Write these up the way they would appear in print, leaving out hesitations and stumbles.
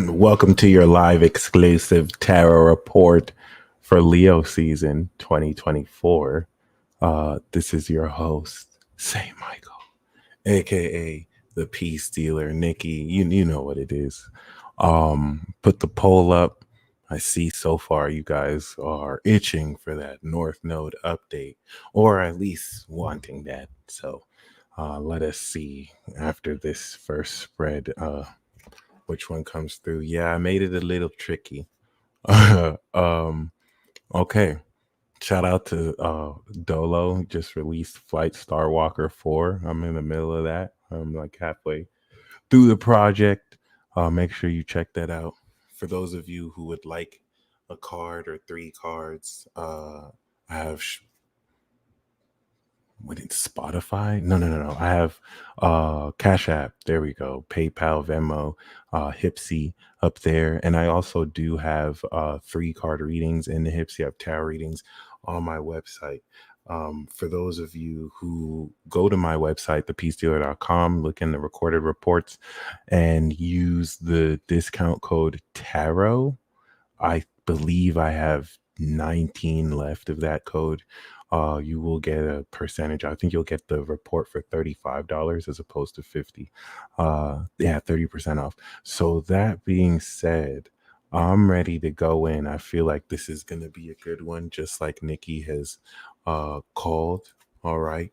Welcome to your live exclusive tarot report for Leo season 2024. This is your host, Saint Michael, aka the Peace Dealer. Nikki, you know what it is. Put the poll up. I see so far you guys are itching for that North Node update, or at least wanting that. So let us see after this first spread which one comes through. Yeah, I made it a little tricky. Okay. Shout out to Dolo, just released Flight Star Walker 4. I'm in the middle of that. I'm like halfway through the project. Make sure you check that out. For those of you who would like a card or 3 cards, I have what is Spotify? No. I have CashApp. There we go. PayPal, Venmo, Hipsy up there. And I also do have 3 card readings in the Hipsy. I have tarot readings on my website. For those of you who go to my website, thepeacedealer.com, look in the recorded reports and use the discount code TAROT. I believe I have 19 left of that code. You will get a percentage. I think you'll get the report for $35 as opposed to $50. Yeah, 30% off. So that being said, I'm ready to go in. I feel like this is going to be a good one, just like Nikki has called. All right.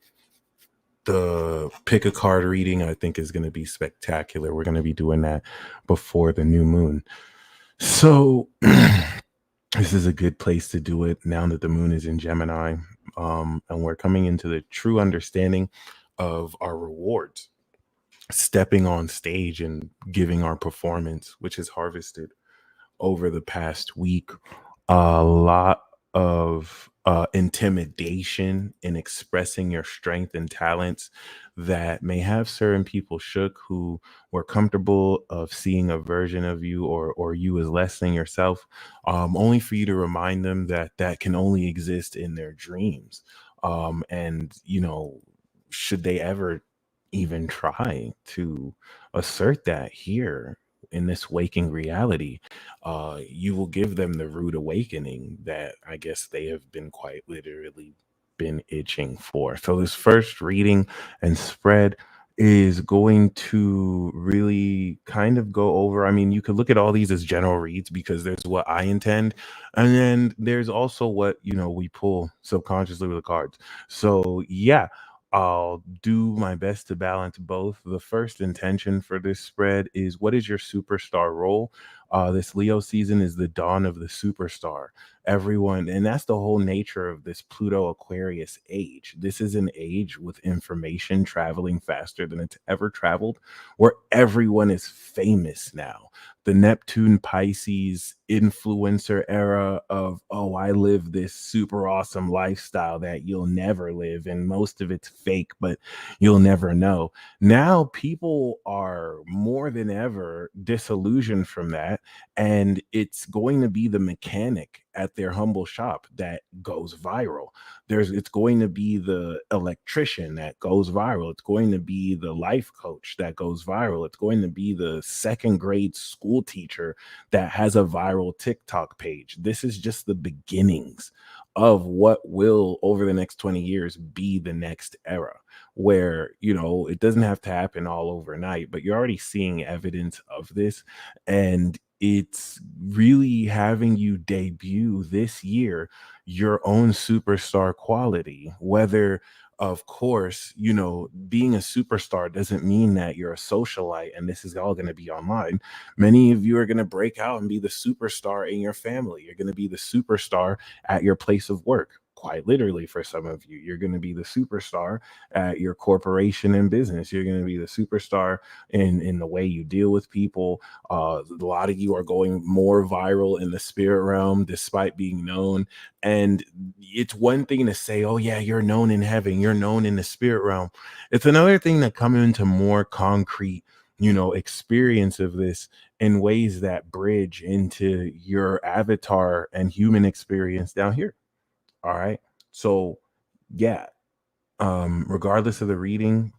The pick a card reading, I think, is going to be spectacular. We're going to be doing that before the new moon. So this is a good place to do it now that the moon is in Gemini, and we're coming into the true understanding of our rewards, stepping on stage and giving our performance, which is harvested over the past week. A lot of intimidation in expressing your strength and talents that may have certain people shook who were comfortable of seeing a version of you or you as less than yourself, only for you to remind them that that can only exist in their dreams. And should they ever even try to assert that here in this waking reality, you will give them the rude awakening that I guess they have been quite literally been itching for. So this first reading and spread is going to really kind of go over. I mean, you could look at all these as general reads because there's what I intend, and then there's also what we pull subconsciously with the cards. So yeah, I'll do my best to balance both. The first intention for this spread is, what is your superstar role? This Leo season is the dawn of the superstar. Everyone, and that's the whole nature of this Pluto Aquarius age. This is an age with information traveling faster than it's ever traveled, where everyone is famous now. The Neptune Pisces influencer era of, oh, I live this super awesome lifestyle that you'll never live, and most of it's fake, but you'll never know. Now people are more than ever disillusioned from that, and it's going to be the mechanic at their humble shop that goes viral. It's going to be the electrician that goes viral. It's going to be the life coach that goes viral. It's going to be the second grade school teacher that has a viral TikTok page. This is just the beginnings of what will, over the next 20 years, be the next era, where it doesn't have to happen all overnight, but you're already seeing evidence of this. And it's really having you debut this year your own superstar quality, whether, of course, being a superstar doesn't mean that you're a socialite and this is all going to be online. Many of you are going to break out and be the superstar in your family. You're going to be the superstar at your place of work. Quite literally, for some of you, you're going to be the superstar at your corporation and business. You're going to be the superstar in the way you deal with people. A lot of you are going more viral in the spirit realm despite being known. And it's one thing to say, oh yeah, you're known in heaven, you're known in the spirit realm. It's another thing to come into more concrete experience of this in ways that bridge into your avatar and human experience down here. All right. So yeah, regardless of the reading,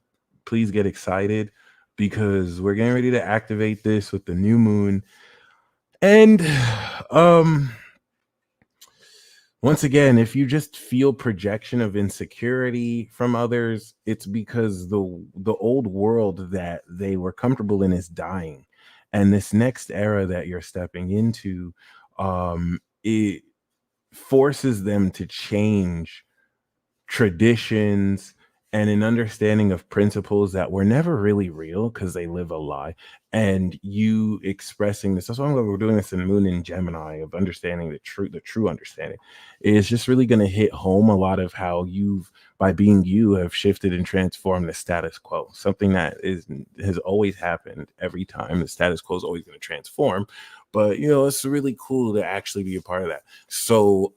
please get excited because we're getting ready to activate this with the new moon. And um once again, if you just feel projection of insecurity from others, it's because the old world that they were comfortable in is dying. And this next era that you're stepping into, it forces them to change traditions and an understanding of principles that were never really real because they live a lie. And you expressing this, that's why we're doing this in Moon and Gemini of understanding the true understanding is just really going to hit home a lot of how you've, by being you, have shifted and transformed the status quo. Something that has always happened every time. The status quo is always going to transform. But it's really cool to actually be a part of that. So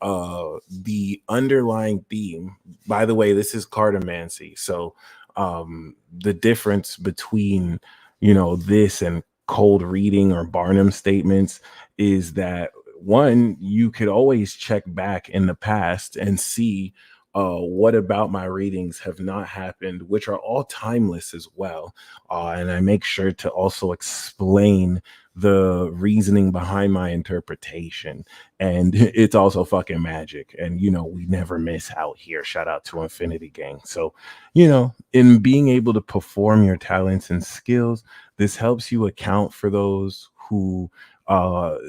the underlying theme, by the way, this is cartomancy. So the difference between this and cold reading or Barnum statements is that one, you could always check back in the past and see what about my readings have not happened, which are all timeless as well. And I make sure to also explain the reasoning behind my interpretation. And it's also fucking magic. And, we never miss out here. Shout out to Infinity Gang. So, in being able to perform your talents and skills, this helps you account for those who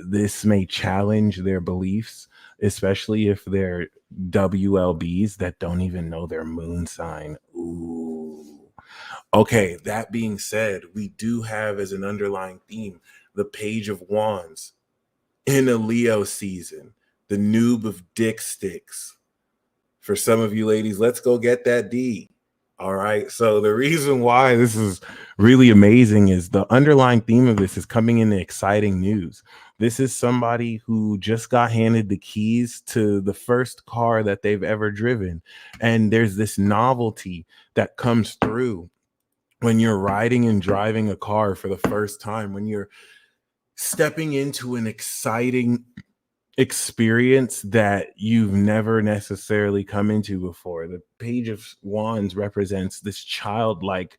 this may challenge their beliefs, especially if they're WLBs that don't even know their moon sign. Ooh. Okay, that being said, we do have as an underlying theme the Page of Wands in a Leo season, the noob of dick sticks. For some of you ladies, let's go get that D. All right. So the reason why this is really amazing is the underlying theme of this is coming in the exciting news. This is somebody who just got handed the keys to the first car that they've ever driven. And there's this novelty that comes through when you're riding and driving a car for the first time, when you're stepping into an exciting experience that you've never necessarily come into before. The Page of Wands represents this childlike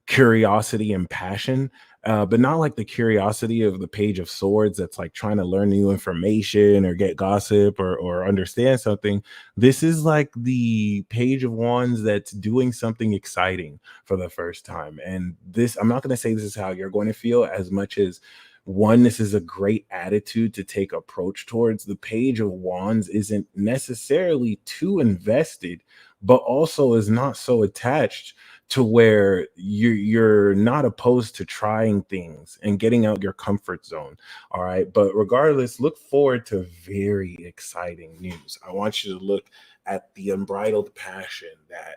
curiosity and passion, but not like the curiosity of the Page of Swords that's like trying to learn new information or get gossip or understand something. This is like the Page of Wands that's doing something exciting for the first time. And this, I'm not going to say this is how you're going to feel as much as one, this is a great attitude to take approach towards. The Page of Wands isn't necessarily too invested, but also is not so attached to where you're not opposed to trying things and getting out your comfort zone. All right. But regardless, look forward to very exciting news. I want you to look at the unbridled passion that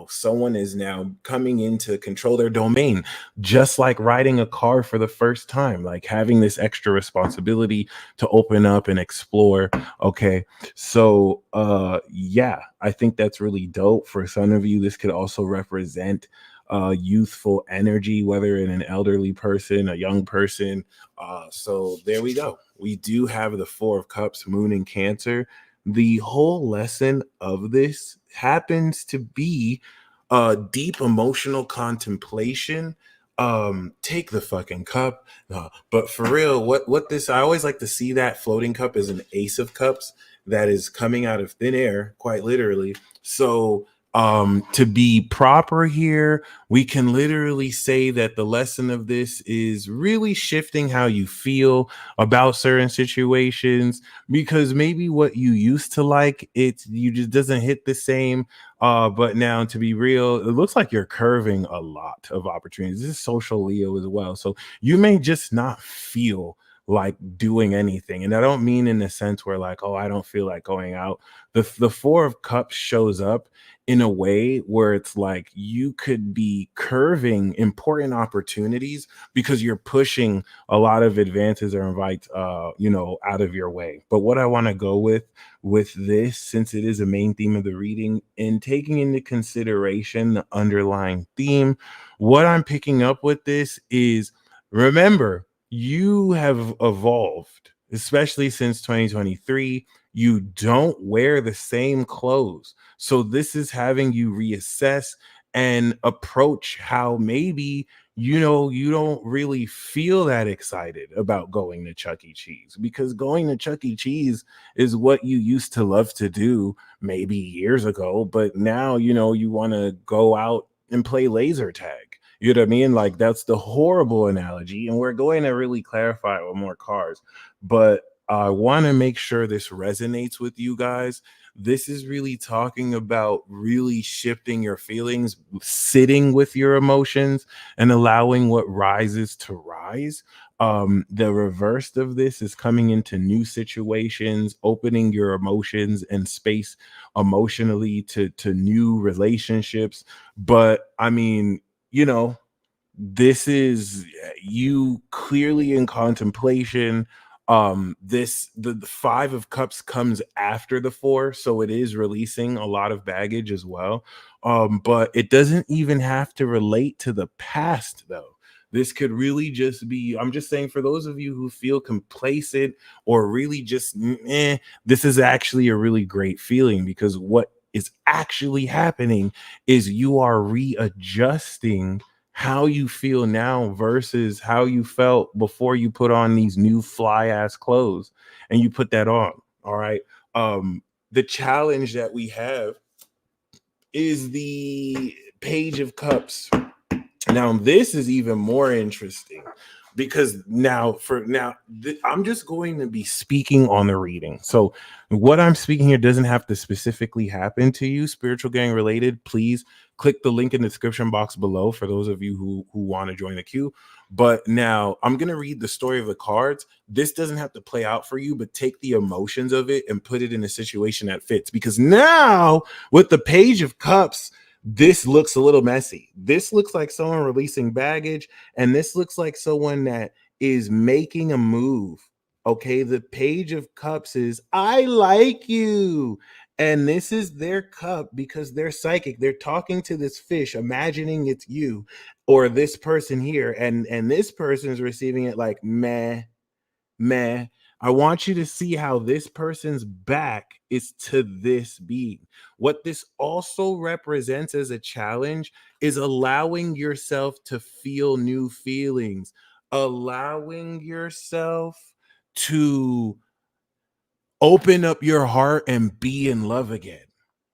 someone is now coming in to control their domain, just like riding a car for the first time, like having this extra responsibility to open up and explore. Okay. So yeah, I think that's really dope. For some of you, this could also represent youthful energy, whether in an elderly person, a young person. So there we go. We do have the Four of Cups, Moon in Cancer. The whole lesson of this happens to be deep emotional contemplation. Take the fucking cup. But for real, what this, I always like to see that floating cup as an Ace of Cups that is coming out of thin air, quite literally. So to be proper here, we can literally say that the lesson of this is really shifting how you feel about certain situations, because maybe what you used to like, you just doesn't hit the same. But now, to be real, it looks like you're curving a lot of opportunities. This is social Leo as well. So you may just not feel like doing anything. And I don't mean in the sense where like, oh, I don't feel like going out. The Four of Cups shows up in a way where it's like you could be curving important opportunities because you're pushing a lot of advances or invites out of your way. But what I want to go with this, since it is a main theme of the reading, and taking into consideration the underlying theme, what I'm picking up with this is, remember, you have evolved, especially since 2023. you don't wear the same clothes. So this is having you reassess and approach how maybe you don't really feel that excited about going to Chuck E. Cheese, because going to Chuck E. Cheese is what you used to love to do maybe years ago, but now you want to go out and play laser tag. You know what I mean? Like, that's the horrible analogy, and we're going to really clarify it with more cars. But I want to make sure this resonates with you guys. This is really talking about really shifting your feelings, sitting with your emotions, and allowing what rises to rise. The reverse of this is coming into new situations, opening your emotions and space emotionally to new relationships. But I mean, you know, this is you clearly in contemplation. The five of cups comes after the four, so it is releasing a lot of baggage as well. But it doesn't even have to relate to the past, though. This could really just be, I'm just saying, for those of you who feel complacent or really just this is actually a really great feeling, because what is actually happening is you are readjusting how you feel now versus how you felt before you put on these new fly ass clothes and you put that on. All right. The challenge that we have is the page of cups. Now, this is even more interesting, because I'm just going to be speaking on the reading. So, what I'm speaking here doesn't have to specifically happen to you, spiritual gang related. Please click the link in the description box below for those of you who want to join the queue. But now I'm going to read the story of the cards. This doesn't have to play out for you, but take the emotions of it and put it in a situation that fits. Because now, with the page of cups, this looks a little messy. This looks like someone releasing baggage, and this looks like someone that is making a move. Okay, the page of cups is I like you. And this is their cup because they're psychic. They're talking to this fish, imagining it's you or this person here. And this person is receiving it like meh, meh. I want you to see how this person's back is to this being. What this also represents as a challenge is allowing yourself to feel new feelings, allowing yourself to open up your heart and be in love again.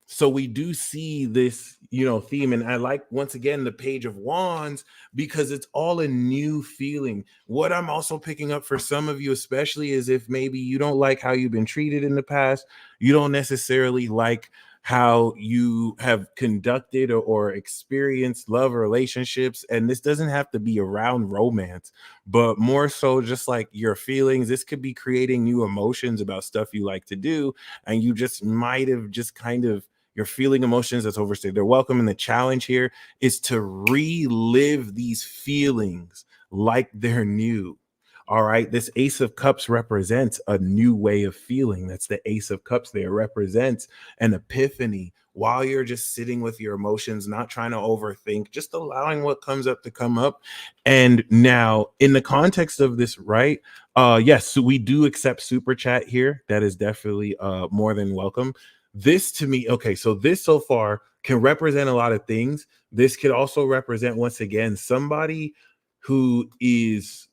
So we do see this, theme. And I like, once again, the page of wands, because it's all a new feeling. What I'm also picking up for some of you, especially, is if maybe you don't like how you've been treated in the past, you don't necessarily like how you have conducted or experienced love or relationships. And this doesn't have to be around romance, but more so just like your feelings. This could be creating new emotions about stuff you like to do, and you just might have just kind of, you're feeling emotions that's overstayed. They're welcome. And the challenge here is to relive these feelings like they're new. All right. This Ace of Cups represents a new way of feeling. That's the Ace of Cups there. Represents an epiphany while you're just sitting with your emotions, not trying to overthink, just allowing what comes up to come up. And now, in the context of this, right? Yes, so we do accept super chat here. That is definitely more than welcome. This to me, okay, so this so far can represent a lot of things. This could also represent, once again, somebody who is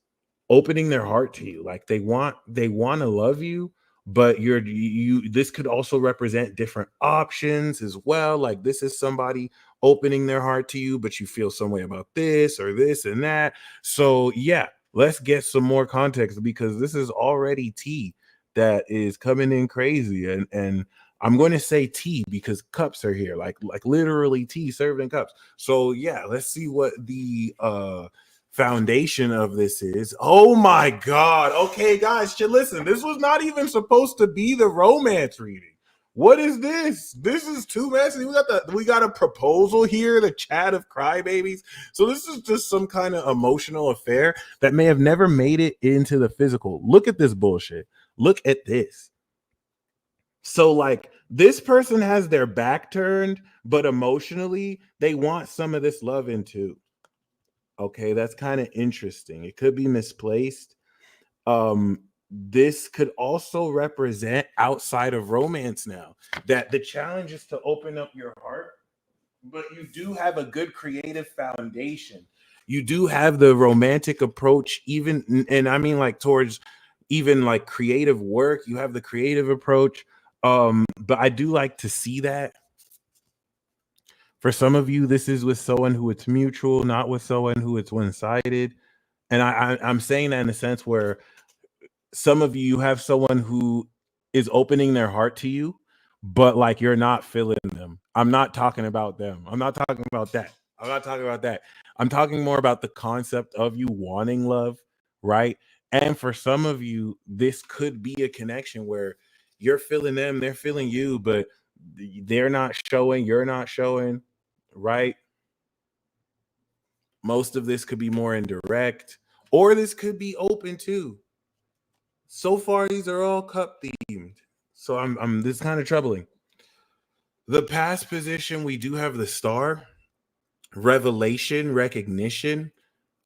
opening their heart to you. Like they want to love you, but this could also represent different options as well. Like, this is somebody opening their heart to you, but you feel some way about this or this and that. So yeah, let's get some more context, because this is already tea that is coming in crazy. And I'm going to say tea because cups are here, like literally tea served in cups. So yeah, let's see what the foundation of this is. Oh my god. Okay, guys, listen. This was not even supposed to be the romance reading. What is this? This is too messy. We got a proposal here, the chat of crybabies. So this is just some kind of emotional affair that may have never made it into the physical. Look at this bullshit. Look at this. So, like, this person has their back turned, but emotionally they want some of this love into. Okay, that's kind of interesting. It could be misplaced. Um, this could also represent outside of romance now, that the challenge is to open up your heart, but you do have a good creative foundation. You do have the romantic approach, even, and I mean like towards even like creative work. You have the creative approach. But I do like to see that for some of you, this is with someone who it's mutual, not with someone who it's one-sided. And I'm saying that in a sense where some of you have someone who is opening their heart to you, but like you're not feeling them. I'm not talking about them. I'm not talking about that. I'm not talking about that. I'm talking more about the concept of you wanting love, right? And for some of you, this could be a connection where you're feeling them, they're feeling you, but they're not showing, you're not showing, right? Most of this could be more indirect, or this could be open too. So far, these are all cup themed. So I'm this is kind of troubling. The past position, we do have the star, revelation, recognition.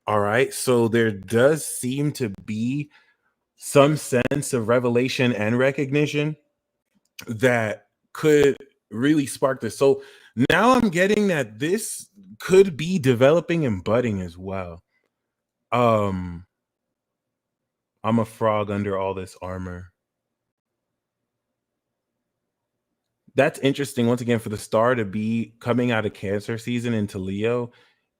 All right. So there does seem to be some sense of revelation and recognition that could really spark this. So now I'm getting that this could be developing and budding as well. Um, I'm a frog under all this armor. That's interesting. Once again, for the star to be coming out of Cancer season into Leo,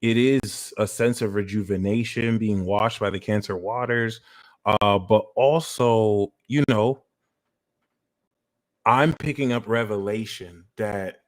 it is a sense of rejuvenation, being washed by the Cancer waters. But also, I'm picking up revelation that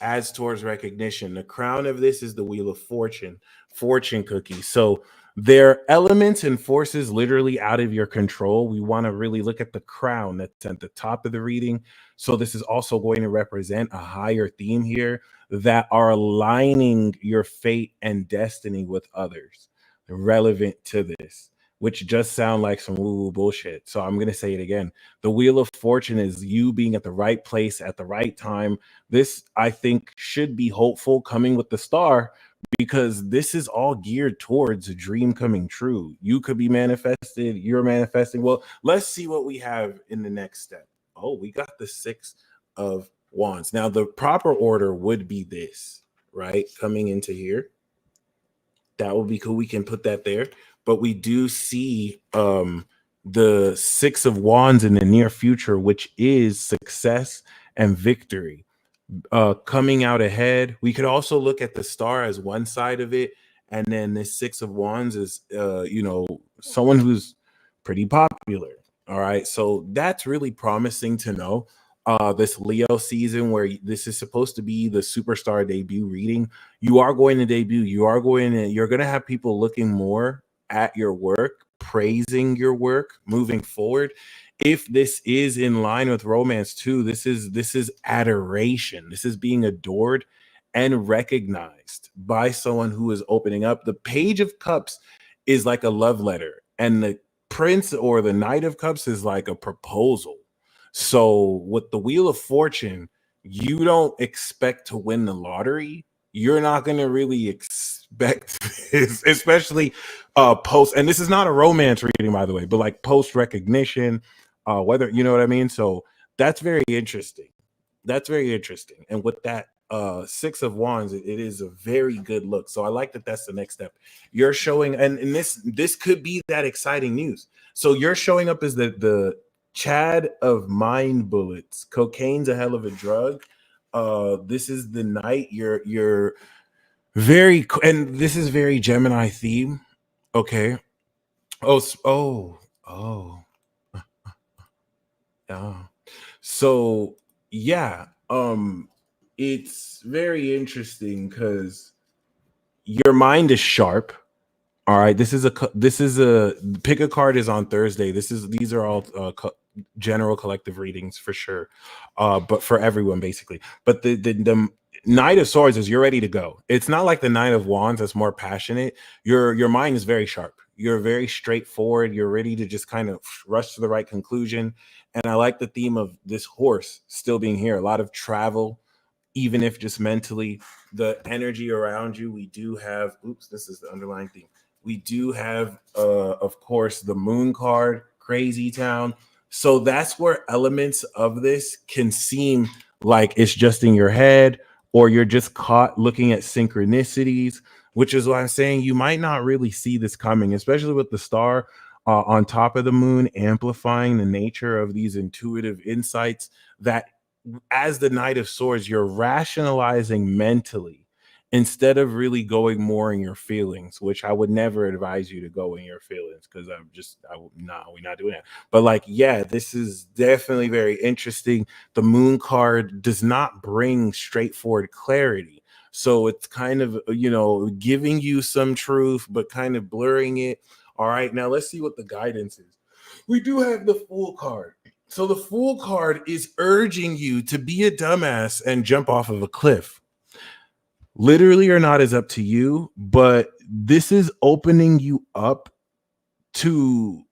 adds towards recognition. The crown of this is the Wheel of Fortune, fortune cookie. So they're elements and forces literally out of your control. We want to really look at the crown that's at the top of the reading. So this is also going to represent a higher theme here that are aligning your fate and destiny with others relevant to this, which just sound like some woo-woo bullshit. So I'm going to say it again. The Wheel of Fortune is you being at the right place at the right time. This, I think, should be hopeful coming with the star, because this is all geared towards a dream coming true. You could be manifested, you're manifesting. Well, let's see what we have in the next step. Oh, we got the Six of Wands. Now, the proper order would be this, right? Coming into here. That would be cool. We can put that there. But we do see the Six of Wands in the near future, which is success and victory coming out ahead. We could also look at the star as one side of it, and then this Six of Wands is someone who's pretty popular. All right, so that's really promising to know. This Leo season, where this is supposed to be the superstar debut reading, you are going to debut. You're going to have people looking more at your work, praising your work, moving forward. If this is in line with romance too, this is adoration. This is being adored and recognized by someone who is opening up. The Page of Cups is like a love letter, and the Prince or the Knight of Cups is like a proposal. So with the Wheel of Fortune, you don't expect to win the lottery. You're not going to really expect this, especially post. And this is not a romance reading, by the way, but like post recognition, whether you know what I mean. So that's very interesting. That's very interesting. And with that Six of Wands, it is a very good look. So I like that. That's the next step. You're showing, and this could be that exciting news. So you're showing up as the Chad of mind bullets. Cocaine's a hell of a drug. This is the night. You're very, and this is very Gemini theme. Okay. Oh. Oh. So yeah, it's very interesting because your mind is sharp. All right, this is a pick a card is on Thursday. These are all general collective readings for sure, but for everyone basically. But the Knight of Swords is you're ready to go. It's not like the Knight of Wands that's more passionate. Your mind is very sharp. You're very straightforward. You're ready to just kind of rush to the right conclusion. And I like the theme of this horse still being here. A lot of travel, even if just mentally. The energy around you. We do have. Oops, this is the underlying theme. We do have, of course, the Moon card, crazy town. So that's where elements of this can seem like it's just in your head, or you're just caught looking at synchronicities, which is why I'm saying you might not really see this coming, especially with the star on top of the moon, amplifying the nature of these intuitive insights that, as the Knight of Swords, you're rationalizing mentally instead of really going more in your feelings, which I would never advise you to go in your feelings, because we're not doing that. But like, yeah, this is definitely very interesting. The moon card does not bring straightforward clarity. So it's kind of, giving you some truth, but kind of blurring it. All right, now let's see what the guidance is. We do have the Fool card. So the Fool card is urging you to be a dumbass and jump off of a cliff. Literally or not is up to you, but this is opening you up to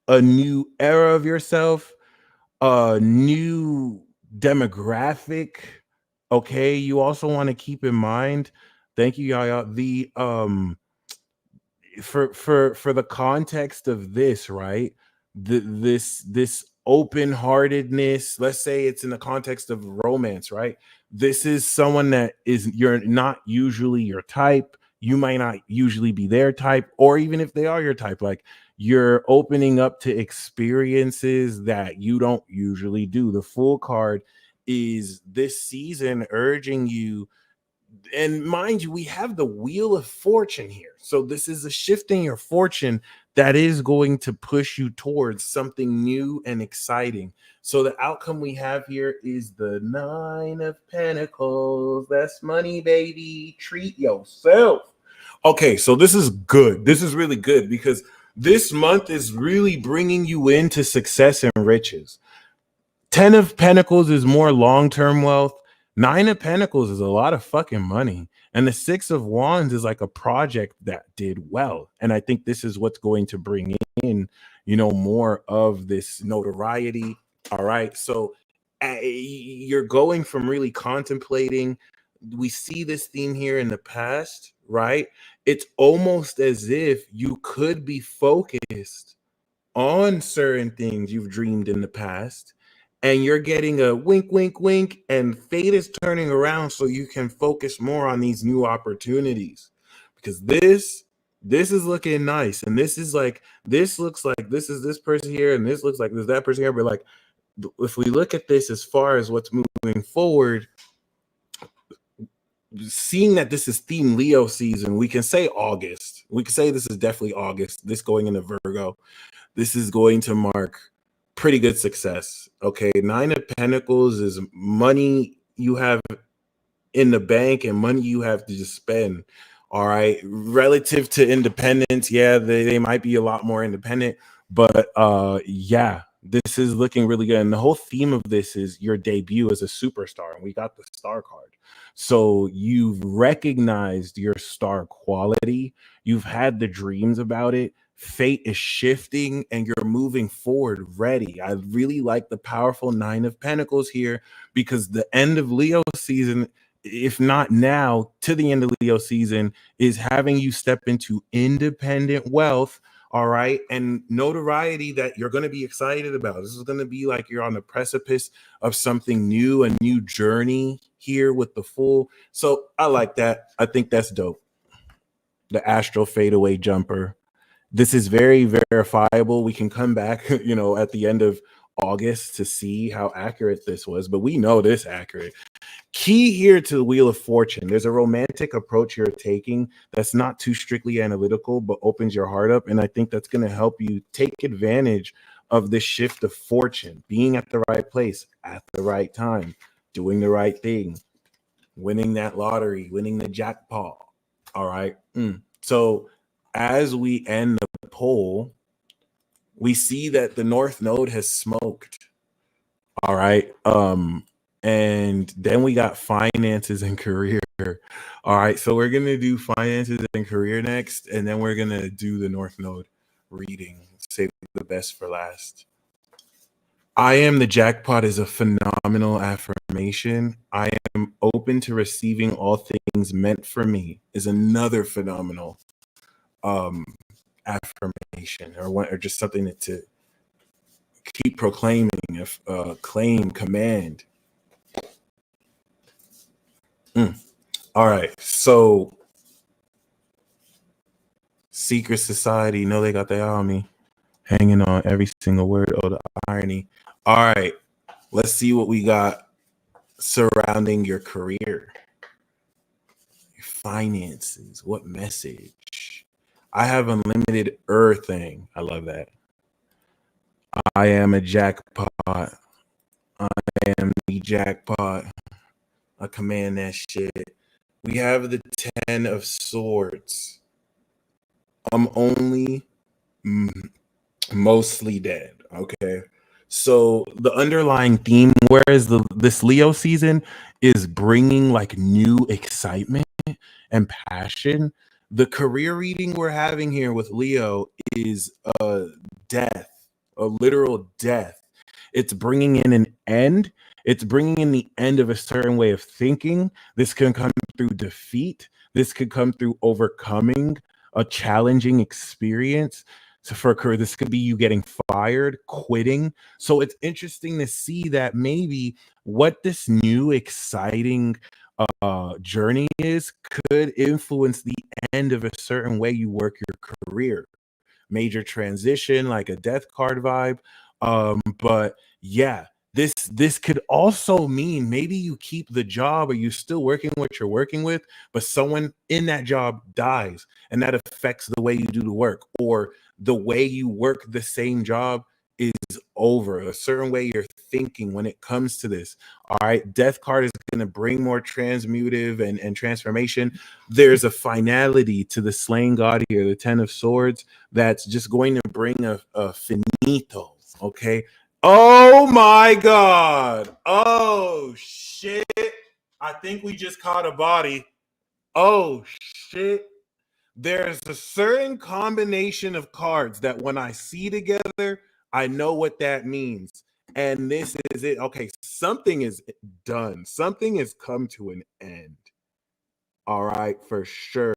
a new era of yourself, a new demographic. Okay, you also want to keep in mind, thank you, Yaya, the for the context of this, right? This open-heartedness, let's say it's in the context of romance, right? This is someone that is, you're not usually your type, you might not usually be their type, or even if they are your type, like, you're opening up to experiences that you don't usually do. The Fool card is this season urging you, and mind you, we have the Wheel of Fortune here. So this is a shift in your fortune that is going to push you towards something new and exciting. So the outcome we have here is the Nine of Pentacles. That's money, baby. Treat yourself. Okay, so this is good. This is really good, because this month is really bringing you into success and riches. 10 of Pentacles is more long-term wealth. 9 of Pentacles is a lot of fucking money. And the 6 of Wands is like a project that did well. And I think this is what's going to bring in, more of this notoriety. All right. So you're going from really contemplating. We see this theme here in the past, right? It's almost as if you could be focused on certain things you've dreamed in the past, and you're getting a wink, wink, wink, and fate is turning around so you can focus more on these new opportunities, because this is looking nice, and this is like, this looks like this is this person here, and this looks like there's that person here. But like, if we look at this as far as what's moving forward, seeing that this is theme Leo season, we can say August. We can say this is definitely August. This going into Virgo. This is going to mark pretty good success. Okay. 9 of Pentacles is money you have in the bank and money you have to just spend. All right. Relative to independence, yeah, they might be a lot more independent, but yeah, this is looking really good. And the whole theme of this is your debut as a superstar. And we got the star card. So you've recognized your star quality. You've had the dreams about it. Fate is shifting and you're moving forward ready. I really like the powerful 9 of Pentacles here, because the end of Leo season, if not now, to the end of Leo season, is having you step into independent wealth. All right. And notoriety that you're going to be excited about. This is going to be like you're on the precipice of something new, a new journey here with the Fool. So I like that. I think that's dope. The astral fadeaway jumper. This is very verifiable. We can come back, at the end of August to see how accurate this was, but we know this accurate. Key here to the Wheel of Fortune. There's a romantic approach you're taking that's not too strictly analytical, but opens your heart up. And I think that's going to help you take advantage of this shift of fortune, being at the right place at the right time, doing the right thing, winning that lottery, winning the jackpot. All right. So as we end the poll, we see that the North Node has smoked. All right. And then we got finances and career. All right. So we're gonna do finances and career next, and then we're gonna do the North Node reading. Save the best for last. I am the jackpot is a phenomenal affirmation. I am open to receiving all things meant for me is another phenomenal affirmation, or just something to keep proclaiming, if claim, command. All right, so secret society, know they got their eye on me, hanging on every single word. Oh, the irony. All right, let's see what we got surrounding your career, your finances. What message? I have unlimited thing. I love that. I am a jackpot. I am the jackpot. I command that shit. We have the 10 of swords. I'm only mostly dead. Okay. So the underlying theme, whereas this Leo season is bringing like new excitement and passion, the career reading we're having here with Leo is death, a literal death. It's bringing in an end. It's bringing in the end of a certain way of thinking. This can come through defeat. This could come through overcoming a challenging experience. So for a career, this could be you getting fired, quitting. So it's interesting to see that maybe what this new exciting journey is could influence the end of a certain way you work your career. Major transition, like a death card vibe. But yeah, this could also mean maybe you keep the job or you still working what you're working with, but someone in that job dies and that affects the way you do the work, or the way you work the same job is over. A certain way you're thinking when it comes to this. All right, death card is going to bring more transmutive and transformation. There's a finality to the slain god here, the 10 of swords, that's just going to bring a finito. Okay. Oh my god. Oh shit. I think we just caught a body. Oh shit. There's a certain combination of cards that when I see together, I know what that means. And this is it. Okay, something is done. Something has come to an end. All right, for sure.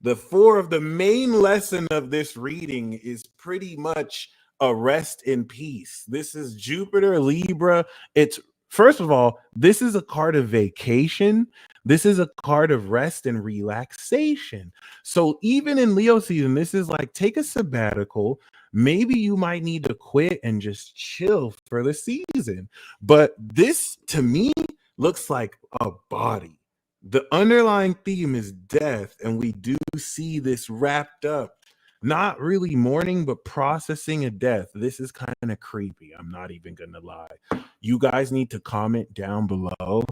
The main lesson of this reading is pretty much a rest in peace. This is Jupiter, Libra. It's first of all, this is a card of vacation. This is a card of rest and relaxation. So even in Leo season, this is like take a sabbatical. Maybe you might need to quit and just chill for the season. But this to me looks like a body. The underlying theme is death, and we do see this wrapped up, not really mourning, but processing a death. This is kind of creepy. I'm not even gonna lie. You guys need to comment down below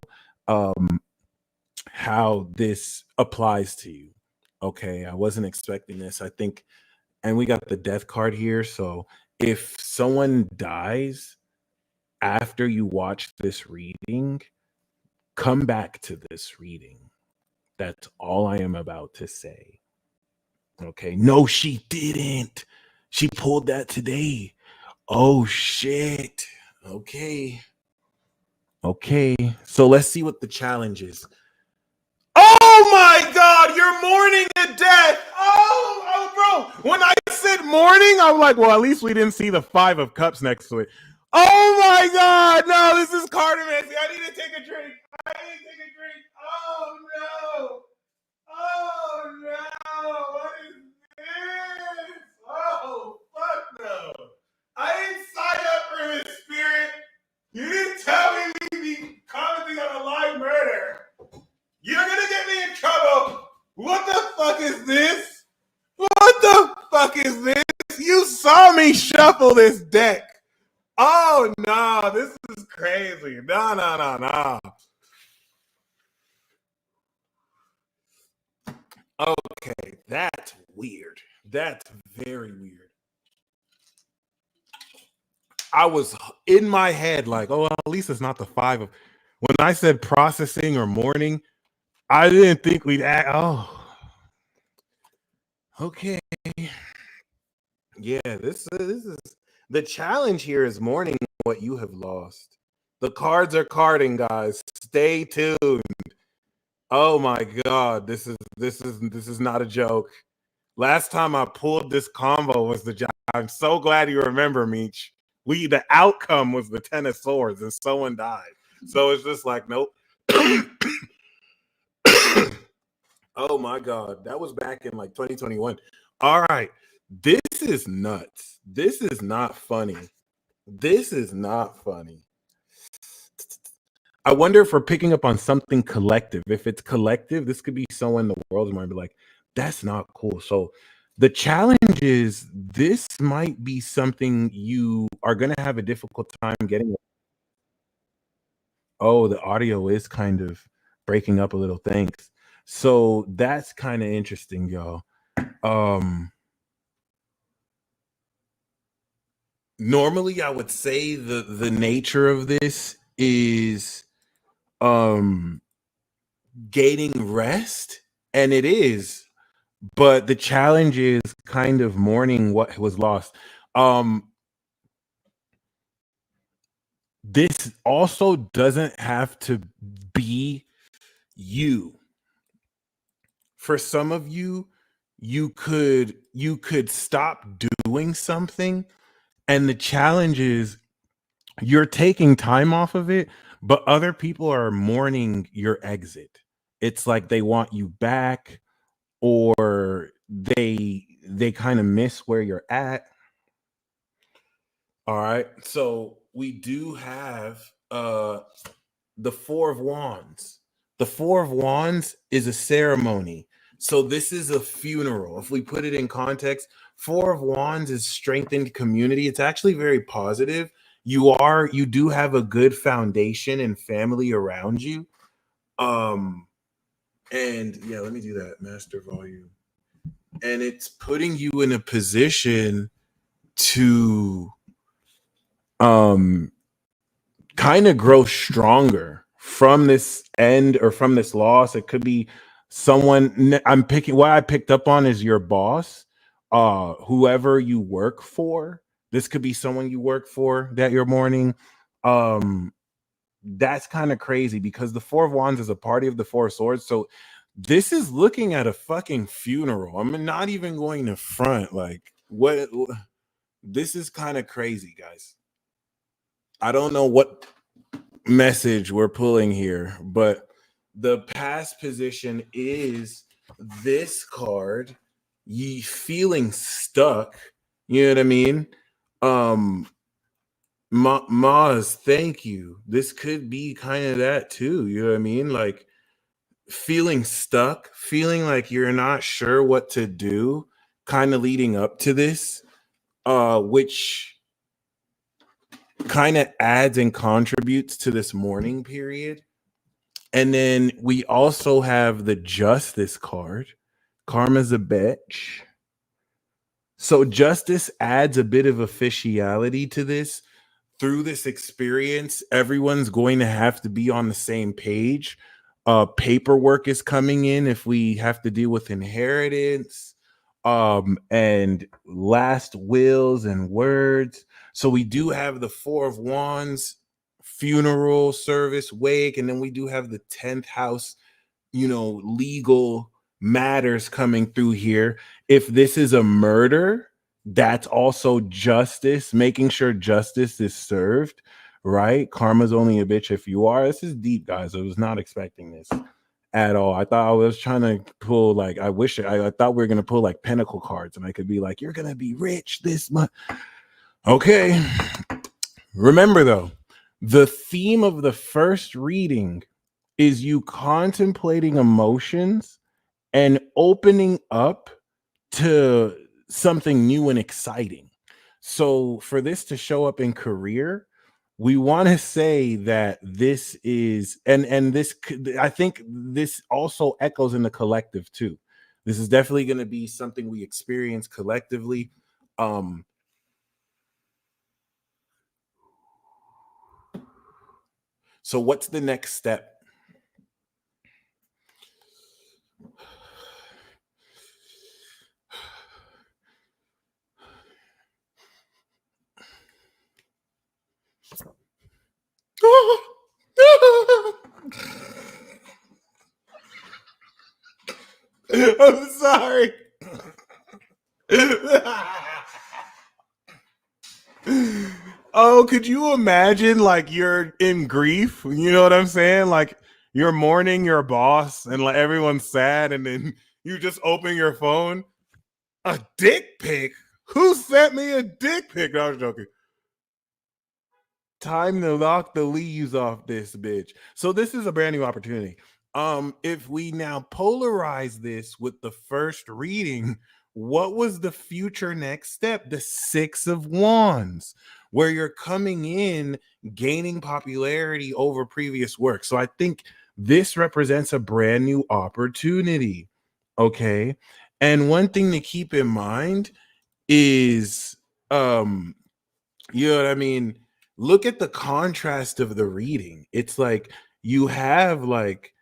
how this applies to you. Okay, I wasn't expecting this. I think, and we got the death card here. So if someone dies after you watch this reading, come back to this reading. That's all I am about to say. Okay. No, she didn't. She pulled that today. Oh, shit. Okay. Okay. So let's see what the challenge is. Oh my God, you're mourning the death. Oh, bro. When I said mourning, I was like, well, at least we didn't see the 5 of cups next to it. Oh my God. No, this is cartomancy. I need to take a drink. Oh no. Oh no. What is this? Oh, fuck no. I didn't sign up for this, Spirit. You didn't tell me we'd be commenting on a live murder. You're gonna get me in trouble. What the fuck is this? What the fuck is this? You saw me shuffle this deck. Oh no, this is crazy. No. Okay, that's weird. That's very weird. I was in my head like, oh, well, at least it's not the 5 of. When I said processing or mourning, I didn't think we'd act. Oh, okay. Yeah, this is the challenge here is mourning what you have lost. The cards are carding, guys. Stay tuned. Oh my God, this is not a joke. Last time I pulled this combo was the job. I'm so glad you remember, Meech. The outcome was the 10 of swords and someone died. So it's just like, nope. Oh my God. That was back in like 2021. All right. This is nuts. This is not funny. This is not funny. I wonder if we're picking up on something collective. If it's collective, this could be someone in the world who might be like, that's not cool. So the challenge is this might be something you are going to have a difficult time getting. Oh, the audio is kind of breaking up a little. Thanks. So that's kind of interesting, y'all. Um Normally I would say the nature of this is um gaining rest, and it is, but the challenge is kind of mourning what was lost. Um this also doesn't have to be you. For some of you, you could stop doing something, and the challenge is you're taking time off of it, but other people are mourning your exit. It's like they want you back, or they kind of miss where you're at. All right. So we do have the Four of Wands. The Four of Wands is a ceremony. So this is a funeral. If we put it in context, Four of Wands is strengthened community. It's actually very positive. You do have a good foundation and family around you. Um and yeah, let me do that. Master volume. And it's putting you in a position to um kind of grow stronger from this end or from this loss. It could be someone I'm picking. What I picked up on is your boss, whoever you work for. This could be someone you work for that you're mourning. Um, that's kind of crazy because the Four of Wands is a party of the Four of Swords. So this is looking at a fucking funeral. I'm not even going to front. Like, what this is kind of crazy, guys. I don't know what message we're pulling here, but the past position is this card. Ye feeling stuck, you know what I mean? um Maz, thank you. This could be kind of that too, you know what I mean? Like feeling stuck, feeling like you're not sure what to do, kind of leading up to this, which kind of adds and contributes to this mourning period. And then we also have the Justice card. Karma's a bitch. So justice adds a bit of officiality to this. Through this experience, everyone's going to have to be on the same page. Paperwork is coming in if we have to deal with inheritance, and last wills and words. So we do have the Four of Wands, funeral service, wake, and then we do have the 10th house, legal matters coming through here. If this is a murder, that's also justice, making sure justice is served, right? Karma's only a bitch if you are. This is deep, guys. I was not expecting this at all. I thought I was trying to pull like I thought we were gonna pull like pentacle cards, and I could be like, you're gonna be rich this month. Okay. Remember though, the theme of the first reading is you contemplating emotions and opening up to something new and exciting. So for this to show up in career, we want to say that this is and this I think this also echoes in the collective too. This is definitely going to be something we experience collectively. Um so what's the next step? I'm sorry. Oh, could you imagine like you're in grief? You know what I'm saying? Like you're mourning your boss and like everyone's sad, and then you just open your phone. A dick pic? Who sent me a dick pic? No, I was joking. Time to lock the leaves off this bitch. So this is a brand new opportunity. If we now polarize this with the first reading, what was the future next step? The Six of Wands, where you're coming in, gaining popularity over previous work. So I think this represents a brand new opportunity. Okay. And one thing to keep in mind is you know what I mean? Look at the contrast of the reading. It's like you have like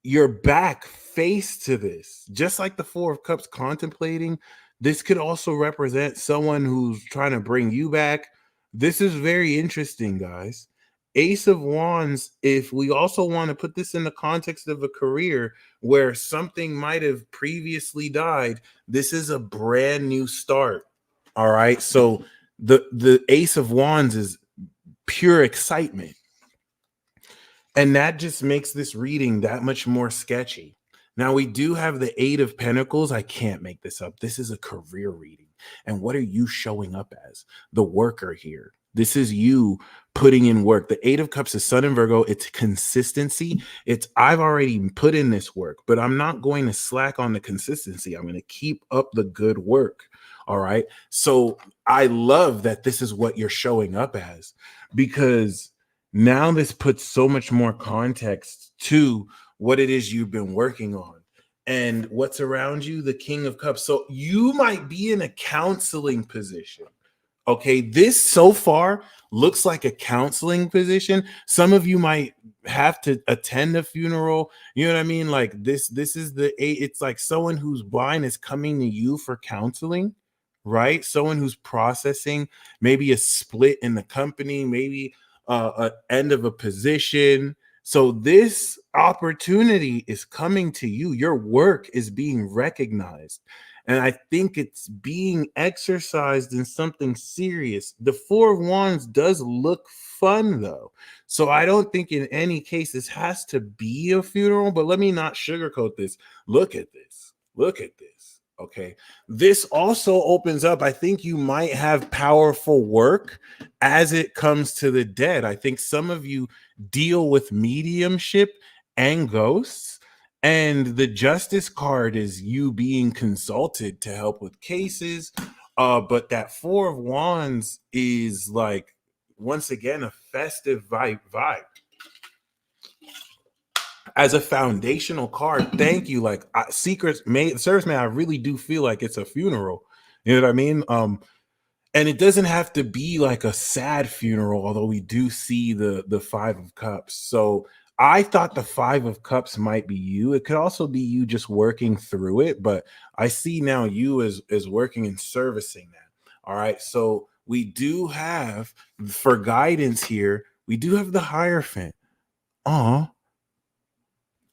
your back face to this, just like the Four of Cups contemplating. This could also represent someone who's trying to bring you back. This is very interesting, guys. Ace of Wands, if we also want to put this in the context of a career where something might have previously died, this is a brand new start. All right. So the Ace of Wands is pure excitement. And that just makes this reading that much more sketchy. Now, we do have the Eight of Pentacles. I can't make this up. This is a career reading. And what are you showing up as? The worker here. This is you putting in work. The Eight of Cups is Sun and Virgo. It's consistency. It's I've already put in this work, but I'm not going to slack on the consistency. I'm going to keep up the good work. All right. So I love that this is what you're showing up as, because now this puts so much more context to what it is you've been working on and what's around you. The King of Cups. So you might be in a counseling position. Okay, this so far looks like a counseling position. Some of you might have to attend a funeral. You know what I mean? Like this is the eight. It's like someone who's blind is coming to you for counseling, right? Someone who's processing maybe a split in the company, maybe an end of a position. So this opportunity is coming to you. Your work is being recognized. And I think it's being exercised in something serious. The Four of Wands does look fun, though. So I don't think in any case this has to be a funeral, but let me not sugarcoat this. Look at this. Look at this. Okay. This also opens up. I think you might have powerful work as it comes to the dead. I think some of you deal with mediumship and ghosts. And the Justice card is you being consulted to help with cases. But that Four of Wands is like, once again, a festive vibe. As a foundational card, thank you. Like secrets made serviceman, I really do feel like it's a funeral. You know what I mean? And it doesn't have to be like a sad funeral, although we do see the Five of Cups. So I thought the Five of Cups might be you. It could also be you just working through it, but I see now you as working and servicing that. All right. So we do have, for guidance here, we do have the Hierophant. All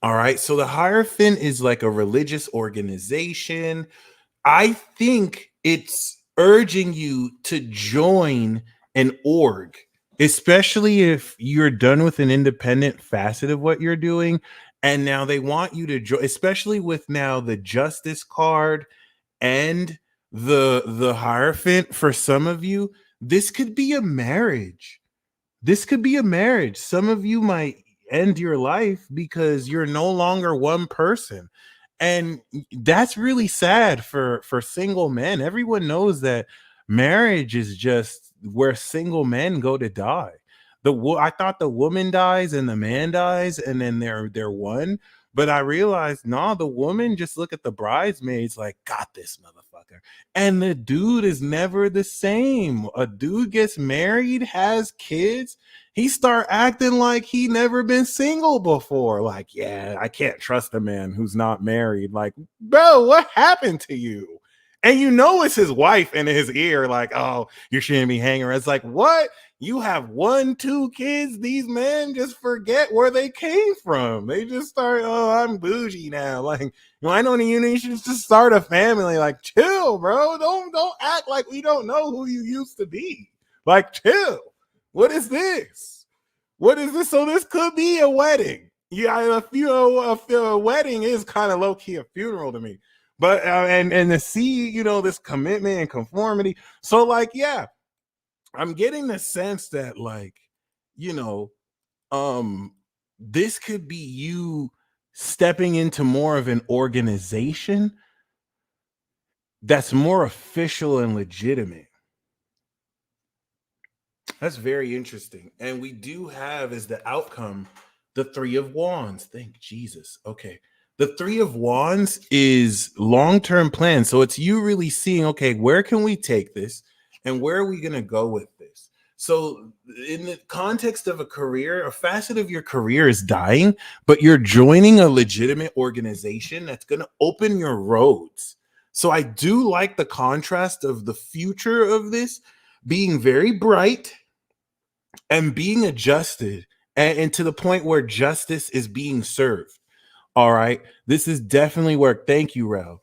right. So the Hierophant is like a religious organization. I think it's urging you to join an org, especially if you're done with an independent facet of what you're doing. And now they want you to join, especially with now the Justice card and the Hierophant. For some of you, this could be a marriage. This could be a marriage. Some of you might end your life because you're no longer one person. And that's really sad for single men. Everyone knows that marriage is just where single men go to die. I thought the woman dies and the man dies and then they're one. But I realized, no, the woman just look at the bridesmaids like, got this motherfucker. And the dude is never the same. A dude gets married, has kids, he start acting like he never been single before. Like, yeah, I can't trust a man who's not married. Like, bro, what happened to you? And you know it's his wife in his ear, like, oh, you shouldn't be hanging around. It's like, what? You have 1, 2 kids. These men just forget where they came from. They just start, oh, I'm bougie now. Like, I know you should just start a family. Like, chill, bro. Don't act like we don't know who you used to be. Like, chill. What is this? What is this? So this could be a wedding. Yeah, a wedding is kind of low key a funeral to me. But and to see, this commitment and conformity. So like, yeah, I'm getting the sense that like, you know, um this could be you stepping into more of an organization that's more official and legitimate. That's very interesting. And we do have as the outcome the Three of Wands. Thank Jesus. Okay. The Three of Wands is long term plan. So it's you really seeing, okay, where can we take this and where are we going to go with this? So, in the context of a career, a facet of your career is dying, but you're joining a legitimate organization that's going to open your roads. So, I do like the contrast of the future of this being very bright and being adjusted and to the point where justice is being served. All right. This is definitely work. Thank you, Rel.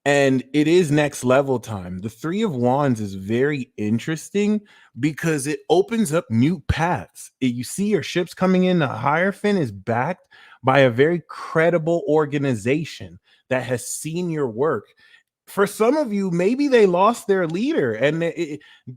And it is next level time. The Three of Wands is very interesting because it opens up new paths. You see your ships coming in. The Hierophant is backed by a very credible organization that has seen your work. For some of you, maybe they lost their leader, and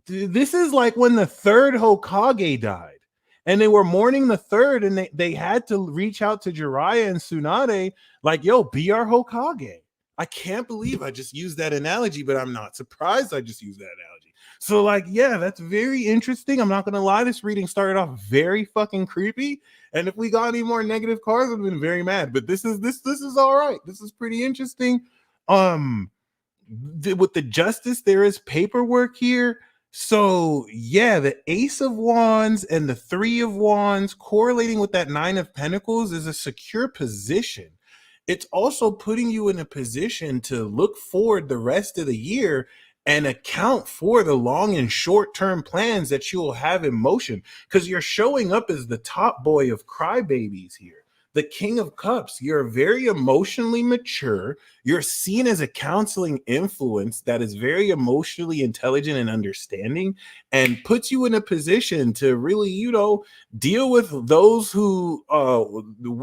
this is like when the third Hokage died, and they were mourning the third, and they had to reach out to Jiraiya and Tsunade, like, "Yo, be our Hokage." I can't believe I just used that analogy, but I'm not surprised I just used that analogy. So, like, yeah, that's very interesting. I'm not gonna lie, this reading started off very fucking creepy, and if we got any more negative cards, I've been very mad. But this is all right. This is pretty interesting. Um with the justice, there is paperwork here. So yeah, the Ace of Wands and the Three of Wands correlating with that Nine of Pentacles is a secure position. It's also putting you in a position to look forward the rest of the year and account for the long and short term plans that you will have in motion, because you're showing up as the top boy of crybabies here, the King of Cups. You're very emotionally mature. You're seen as a counseling influence that is very emotionally intelligent and understanding, and puts you in a position to really, deal with those who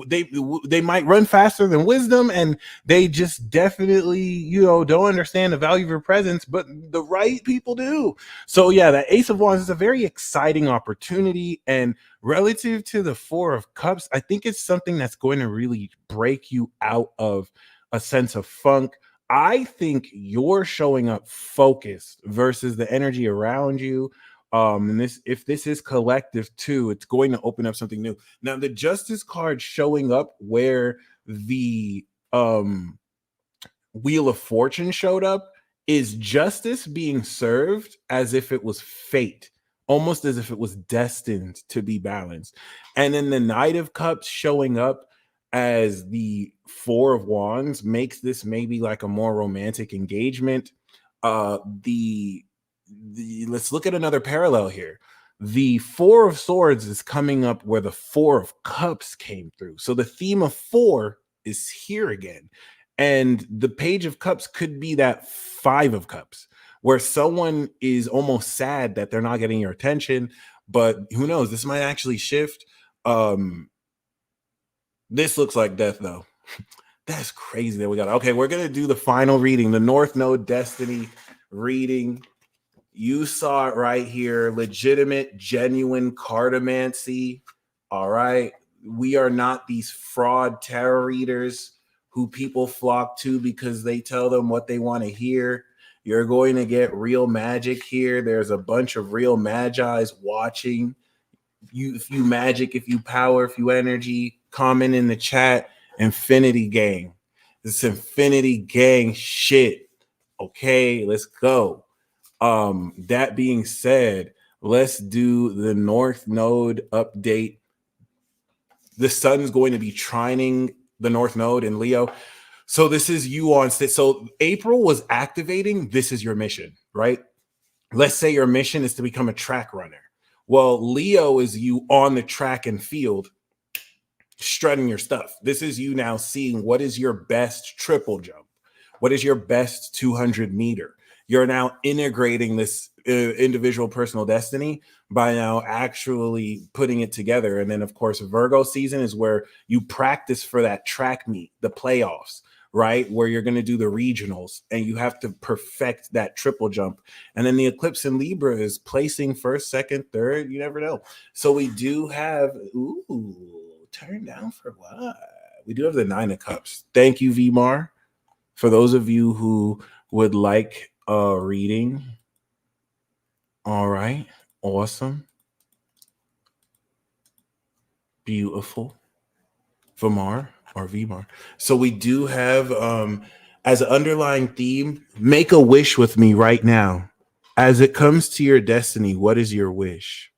they might run faster than wisdom, and they just definitely, don't understand the value of your presence, but the right people do. So yeah, that Ace of Wands is a very exciting opportunity, and relative to the Four of Cups, I think it's something that's going to really break you out of a sense of funk. I think you're showing up focused versus the energy around you. And this, if this is collective too, it's going to open up something new. Now, the Justice card showing up where the Wheel of Fortune showed up is justice being served as if it was fate, almost as if it was destined to be balanced. And then the Knight of Cups showing up as the Four of Wands makes this maybe like a more romantic engagement. The let's look at another parallel here. The Four of Swords is coming up where the Four of Cups came through. So the theme of four is here again. And the Page of Cups could be that Five of Cups, where someone is almost sad that they're not getting your attention, but who knows? This might actually shift. This looks like death, though. That's crazy that we got. Okay, we're gonna do the final reading, the North Node Destiny reading. You saw it right here. Legitimate, genuine cartomancy. All right. We are not these fraud tarot readers who people flock to because they tell them what they want to hear. You're going to get real magic here. There's a bunch of real magi's watching. If you magic, if you power, if you energy, comment in the chat. Infinity Gang. This Infinity Gang shit. Okay, let's go. That being said, let's do the North Node update. The sun's going to be trining the North Node in Leo. So this is you on state. So April was activating. This is your mission, right? Let's say your mission is to become a track runner. Well, Leo is you on the track and field, strutting your stuff. This is you now seeing what is your best triple jump. What is your best 200 meter? You're now integrating this individual personal destiny by now actually putting it together. And then, of course, Virgo season is where you practice for that track meet, the playoffs, right? Where you're going to do the regionals and you have to perfect that triple jump. And then the eclipse in Libra is placing first, second, third. You never know. So we do have, turn down for what? We do have the Nine of Cups. Thank you, Vmar. For those of you who would like a reading, all right, awesome, beautiful, Vmar or Vmar. So we do have as an underlying theme, make a wish with me right now. As it comes to your destiny, what is your wish?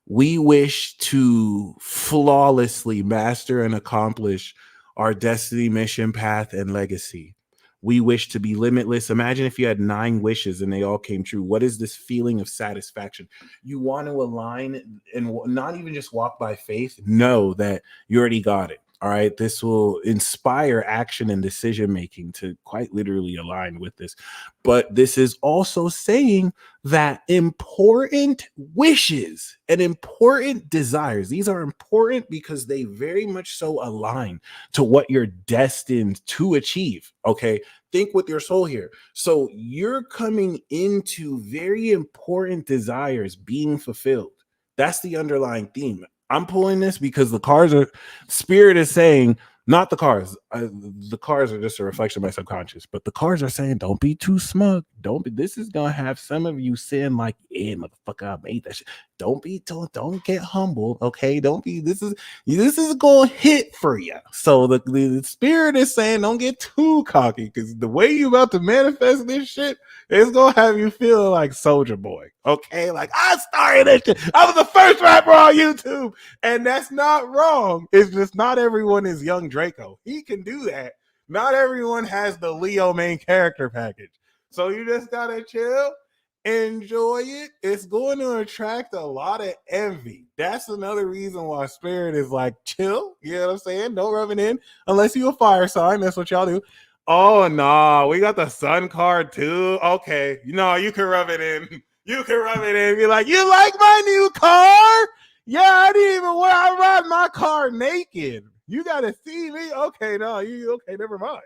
We wish to flawlessly master and accomplish our destiny, mission, path, and legacy. We wish to be limitless. Imagine if you had 9 wishes and they all came true. What is this feeling of satisfaction? You want to align and not even just walk by faith, know that you already got it. All right. This will inspire action and decision making to quite literally align with this. But this is also saying that important wishes and important desires, these are important because they very much so align to what you're destined to achieve. Okay. Think with your soul here. So you're coming into very important desires being fulfilled. That's the underlying theme. I'm pulling this because the cards are, spirit is saying, not the cars. The cars are just a reflection of my subconscious, but the cars are saying, don't be too smug. Don't be. This is gonna have some of you saying like, "Yeah, motherfucker, I made that shit." Don't get humble, okay? Don't be. This is gonna hit for you. So the spirit is saying, don't get too cocky because the way you about to manifest this shit, it's gonna have you feeling like Soldier Boy, okay? Like I started this shit. I was the first rapper on YouTube. And that's not wrong. It's just not everyone is young Draco. He can do that. Not everyone has the Leo main character package. So you just gotta chill, enjoy it. It's going to attract a lot of envy. That's another reason why Spirit is like chill. You know what I'm saying? Don't rub it in unless you're a fire sign. That's what y'all do. Oh no, we got the sun card too. Okay, you can rub it in. You can rub it in. Be like, you like my new car? Yeah, I didn't even wear. I ride my car naked. You gotta see me. Okay, no, you okay? Never mind.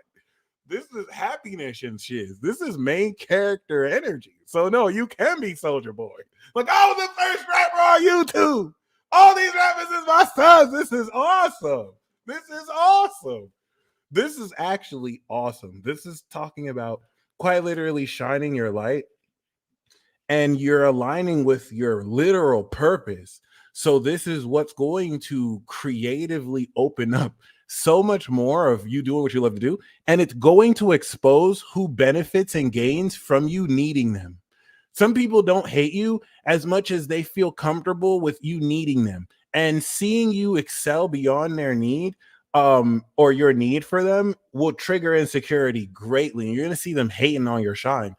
This is happiness and shit. This is main character energy. So no, you can be Soldier Boy. Like I was the first rapper on YouTube. All these rappers is my sons. This is awesome. This is awesome. This is actually awesome. This is talking about quite literally shining your light and you're aligning with your literal purpose. So this is what's going to creatively open up so much more of you doing what you love to do. And it's going to expose who benefits and gains from you needing them. Some people don't hate you as much as they feel comfortable with you needing them and seeing you excel beyond their need or your need for them will trigger insecurity greatly. And you're going to see them hating on your shine,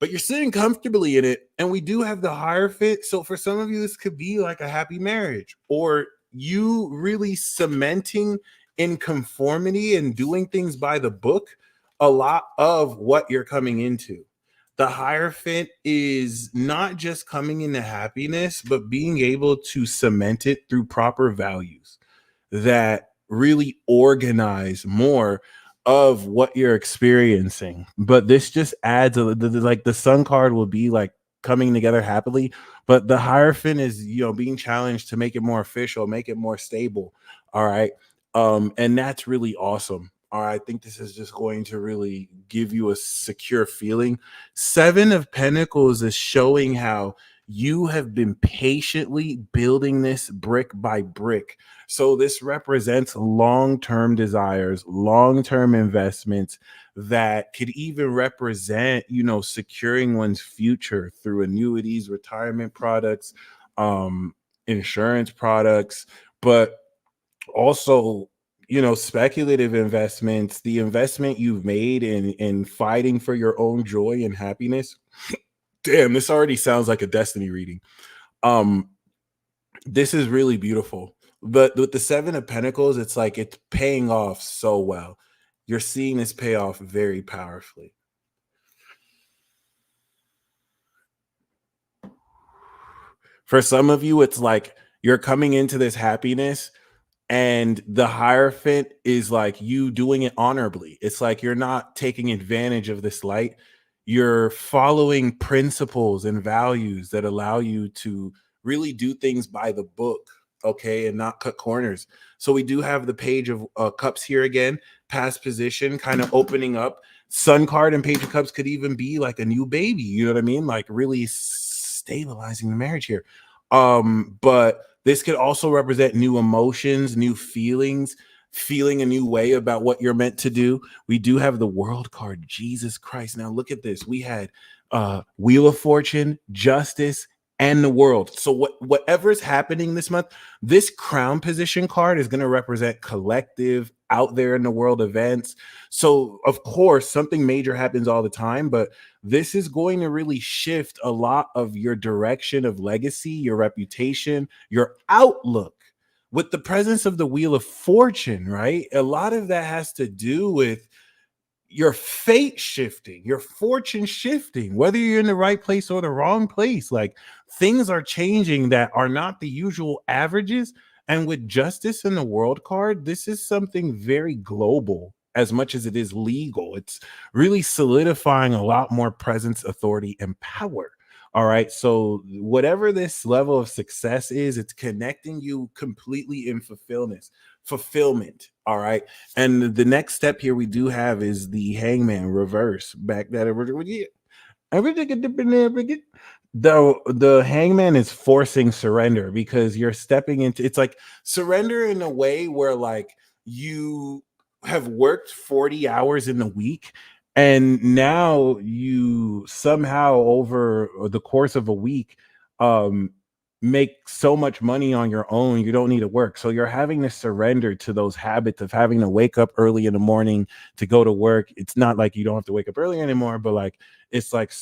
but you're sitting comfortably in it. And we do have the Hierophant. So for some of you, this could be like a happy marriage or you really cementing in conformity and doing things by the book a lot of what you're coming into. The Hierophant is not just coming into happiness, but being able to cement it through proper values that really organize more of what you're experiencing. But this just adds like the sun card will be like coming together happily, but the Hierophant is being challenged to make it more official, make it more stable. All right. And that's really awesome. All right, I think this is just going to really give you a secure feeling. 7 of Pentacles is showing how you have been patiently building this brick by brick. So this represents long-term desires, long-term investments that could even represent, securing one's future through annuities, retirement products, insurance products, but also speculative investments, the investment you've made in fighting for your own joy and happiness. Damn, this already sounds like a destiny reading. This is really beautiful. But with the 7 of Pentacles, it's like it's paying off so well. You're seeing this pay off very powerfully. For some of you, it's like you're coming into this happiness and the hierophant is like you doing it honorably. It's like you're not taking advantage of this light. You're following principles and values that allow you to really do things by the book, okay, and not cut corners. So we do have the page of cups here again, past position, kind of opening up. Sun card and page of cups could even be like a new baby. You know what I mean? Like really stabilizing the marriage here. But this could also represent new emotions, new feelings, feeling a new way about what you're meant to do. We do have the world card, Jesus Christ. Now look at this. We had Wheel of Fortune, Justice, and the World. So whatever's happening this month, this crown position card is going to represent collective out there in the world events. So of course, something major happens all the time, but this is going to really shift a lot of your direction of legacy, your reputation, your outlook. With the presence of the Wheel of Fortune, right? A lot of that has to do with your fate shifting, your fortune shifting, whether you're in the right place or the wrong place. Like things are changing that are not the usual averages. And with Justice in the World card, this is something very global as much as it is legal. It's really solidifying a lot more presence, authority, and power. All right. So, whatever this level of success is, it's connecting you completely in fulfillment. All right. And the next step here we do have is the Hangman reverse. Back that over to you. The Hangman is forcing surrender because you're stepping into it's like surrender in a way where like you have worked 40 hours in the week and now you somehow over the course of a week um make so much money on your own you don't need to work, so you're having to surrender to those habits of having to wake up early in the morning to go to work. It's not like you don't have to wake up early anymore, but like it's like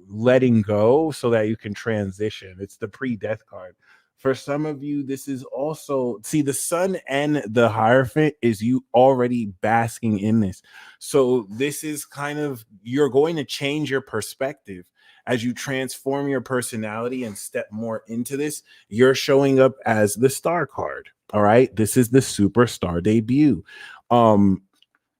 letting go so that you can transition. It's the pre-death card. For some of you, this is also see the sun and the hierophant is you already basking in this. So this is kind of you're going to change your perspective as you transform your personality and step more into this. You're showing up as the star card. All right. This is the superstar debut. Um,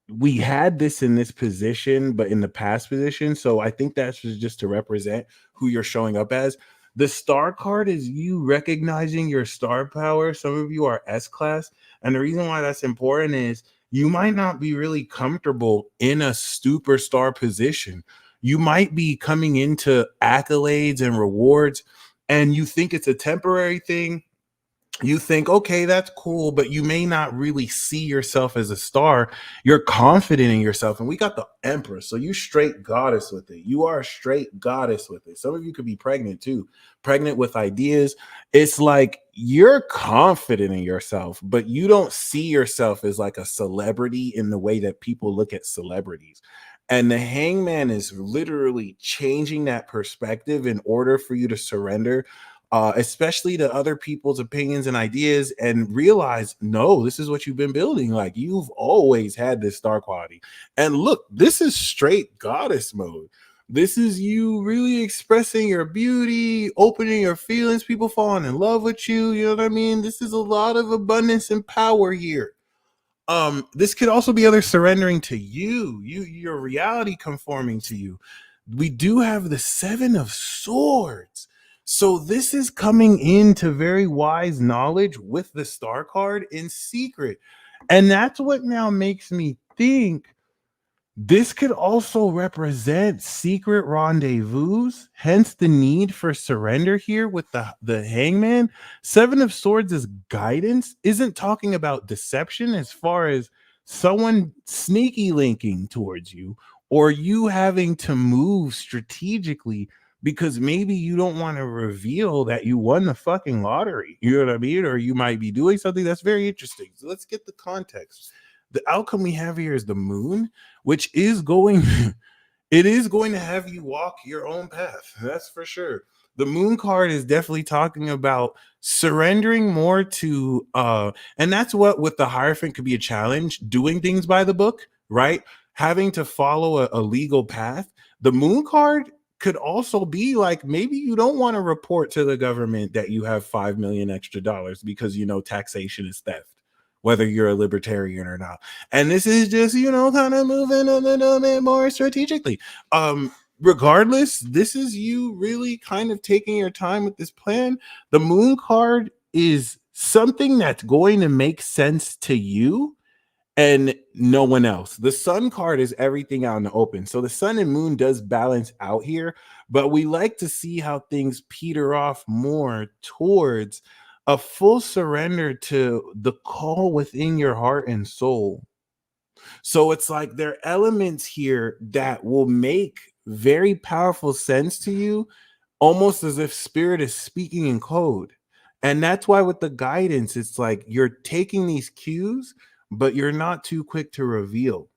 we had this in this position, but in the past position. So I think that's just to represent who you're showing up as. The star card is you recognizing your star power. Some of you are S class. And the reason why that's important is you might not be really comfortable in a superstar position. You might be coming into accolades and rewards, and you think it's a temporary thing. You think, okay, that's cool, but you may not really see yourself as a star. You're confident in yourself. And we got the Empress. So you straight goddess with it. You are a straight goddess with it. Some of you could be pregnant too, pregnant with ideas. It's like you're confident in yourself, but you don't see yourself as like a celebrity in the way that people look at celebrities. And the Hangman is literally changing that perspective in order for you to surrender, especially to other people's opinions and ideas, and realize, no, this is what you've been building. Like you've always had this star quality. And look, this is straight goddess mode. This is you really expressing your beauty, opening your feelings, people falling in love with you. You know what I mean? This is a lot of abundance and power here. This could also be others surrendering to your reality conforming to you. We do have the Seven of Swords. So this is coming into very wise knowledge with the star card in secret. And that's what now makes me think this could also represent secret rendezvous, hence the need for surrender here with the Hangman. Seven of Swords is guidance, isn't talking about deception as far as someone sneaky linking towards you or you having to move strategically because maybe you don't want to reveal that you won the fucking lottery. You know what I mean? Or you might be doing something that's very interesting. So let's get the context. The outcome we have here is the moon, which is going it is going to have you walk your own path. That's for sure. The moon card is definitely talking about surrendering more to and that's what with the hierophant could be a challenge, doing things by the book, right? Having to follow a legal path. The moon card could also be like maybe you don't want to report to the government that you have 5 million extra dollars because you know taxation is theft, whether you're a libertarian or not. And this is just, you know, kind of moving a little bit more strategically. Regardless, this is you really kind of taking your time with this plan. The moon card is something that's going to make sense to you and no one else. The sun card is everything out in the open. So the sun and moon does balance out here, but we like to see how things peter off more towards a full surrender to the call within your heart and soul. So it's like there are elements here that will make very powerful sense to you, almost as if spirit is speaking in code. And that's why with the guidance, it's like you're taking these cues, but you're not too quick to reveal.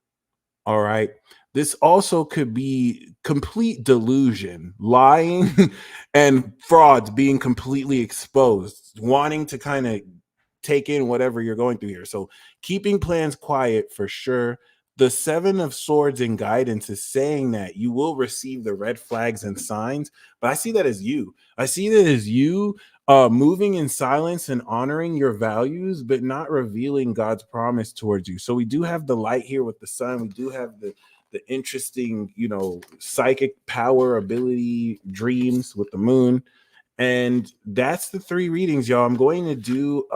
All right. This also could be complete delusion, lying, and frauds being completely exposed, wanting to kind of take in whatever you're going through here. So, keeping plans quiet for sure. The Seven of Swords and guidance is saying that you will receive the red flags and signs, but I see that as you. I see that as you moving in silence and honoring your values, but not revealing God's promise towards you. So we do have the light here with the sun. We do have the interesting, you know, psychic power, ability, dreams with the moon. And that's the three readings, y'all. I'm going to do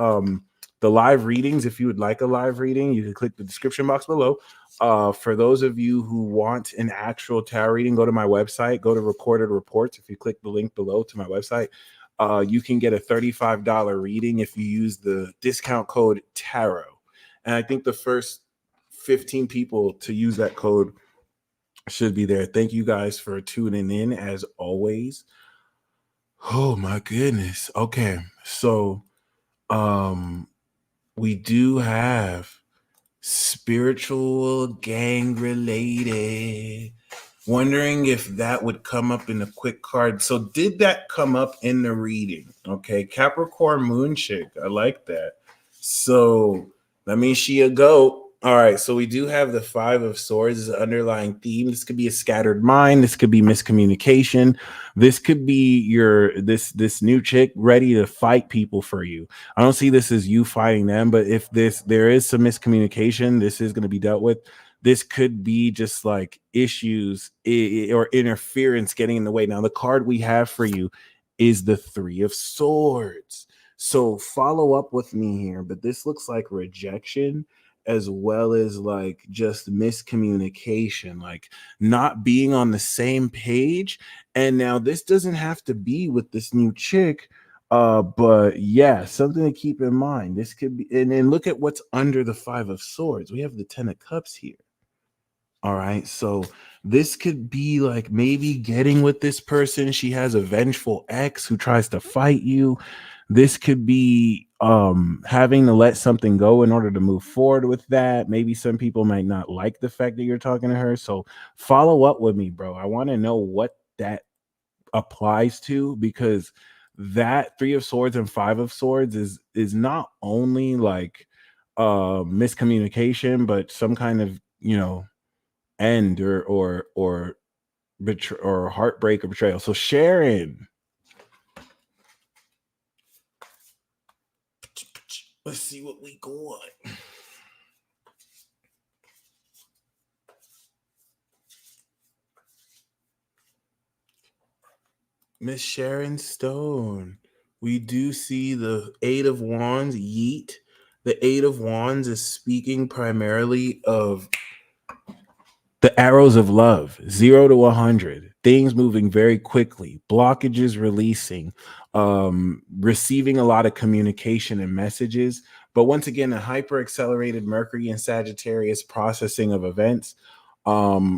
the live readings. If you would like a live reading, you can click the description box below. For those of you who want an actual tarot reading, go to my website, go to recorded reports. If you click the link below to my website, you can get a $35 reading if you use the discount code tarot. And I think the first 15 people to use that code should be there. Thank you guys for tuning in as always. Oh my goodness. Okay. So we do have spiritual gang related. Wondering if that would come up in a quick card. So did that come up in the reading? Okay, Capricorn moon chick. I like that. So that means she a goat. All right, so we do have the Five of Swords as an underlying theme. This could be a scattered mind. This could be miscommunication. This could be your this new chick ready to fight people for you. I don't see this as you fighting them, but if there is some miscommunication, this is going to be dealt with. This could be just like issues or interference getting in the way. Now, the card we have for you is the Three of Swords. So follow up with me here, but this looks like rejection as well as like just miscommunication, like not being on the same page. And now this doesn't have to be with this new chick. But yeah, something to keep in mind. This could be, and then look at what's under the Five of Swords. We have the Ten of Cups here. All right. So this could be like maybe getting with this person. She has a vengeful ex who tries to fight you. This could be having to let something go in order to move forward with that. Maybe some people might not like the fact that you're talking to her. So follow up with me, bro. I want to know what that applies to, because that Three of Swords and Five of Swords is not only like miscommunication, but some kind of, you know, end or or heartbreak or betrayal. So Sharon, let's see what we got. Miss Sharon Stone. We do see the Eight of Wands, yeet. The Eight of Wands is speaking primarily of the arrows of love, 0 to 100, things moving very quickly, blockages releasing, receiving a lot of communication and messages. But once again, a hyper accelerated Mercury and Sagittarius processing of events,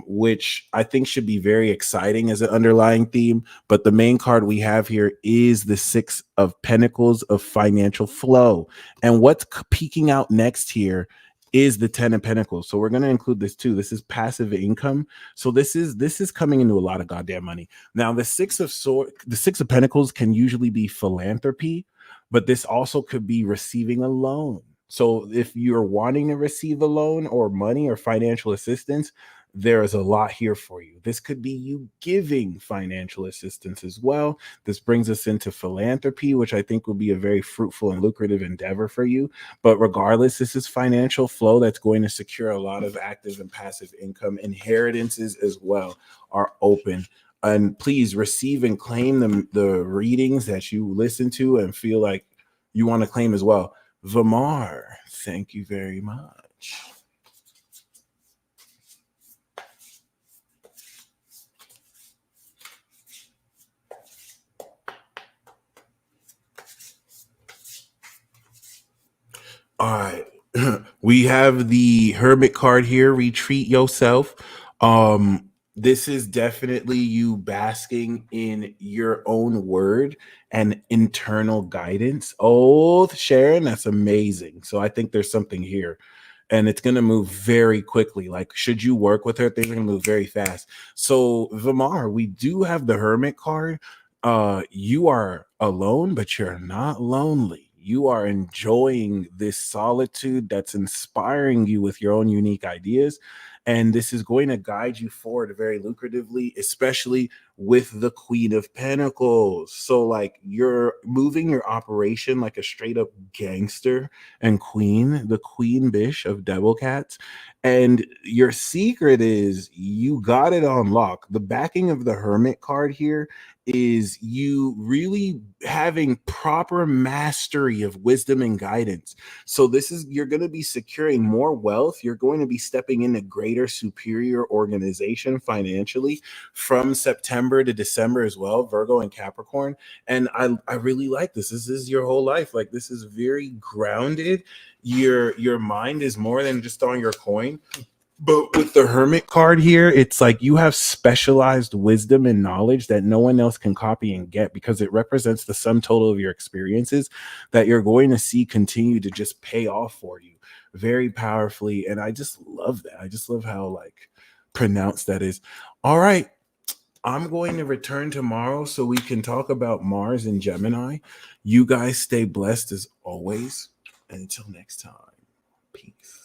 which I think should be very exciting as an underlying theme. But the main card we have here is the Six of Pentacles of financial flow. And what's peeking out next here is the Ten of Pentacles. So we're going to include this too. This is passive income. So this is coming into a lot of goddamn money. Now, the Six of Pentacles can usually be philanthropy, but this also could be receiving a loan. So if you're wanting to receive a loan or money or financial assistance, there is a lot here for you. This could be you giving financial assistance as well. This brings us into philanthropy, which I think will be a very fruitful and lucrative endeavor for you. But regardless, this is financial flow that's going to secure a lot of active and passive income. Inheritances as well are open. And please receive and claim the readings that you listen to and feel like you want to claim as well. Vamar, thank you very much. All right. We have the hermit card here. Retreat yourself. This is definitely you basking in your own word and internal guidance. Oh, Sharon, that's amazing. So I think there's something here. And it's going to move very quickly. Like, should you work with her, things are going to move very fast. So, Vamar, we do have the hermit card. You are alone, but you're not lonely. You are enjoying this solitude that's inspiring you with your own unique ideas. And this is going to guide you forward very lucratively, especially with the Queen of Pentacles. So, like, you're moving your operation like a straight up gangster and queen, the queen bish of devil cats. And your secret is you got it on lock. The backing of the hermit card here is you really having proper mastery of wisdom and guidance. So this is, you're going to be securing more wealth. You're going to be stepping into greater superior organization financially from September to December as well, Virgo and Capricorn. And I really like this. This is your whole life. Like, this is very grounded. Your mind is more than just on your coin. But with the hermit card here, it's like you have specialized wisdom and knowledge that no one else can copy and get, because it represents the sum total of your experiences that you're going to see continue to just pay off for you very powerfully. And I just love that. I just love how, like, pronounced that is. All right. I'm going to return tomorrow so we can talk about Mars and Gemini. You guys stay blessed as always. And until next time, peace.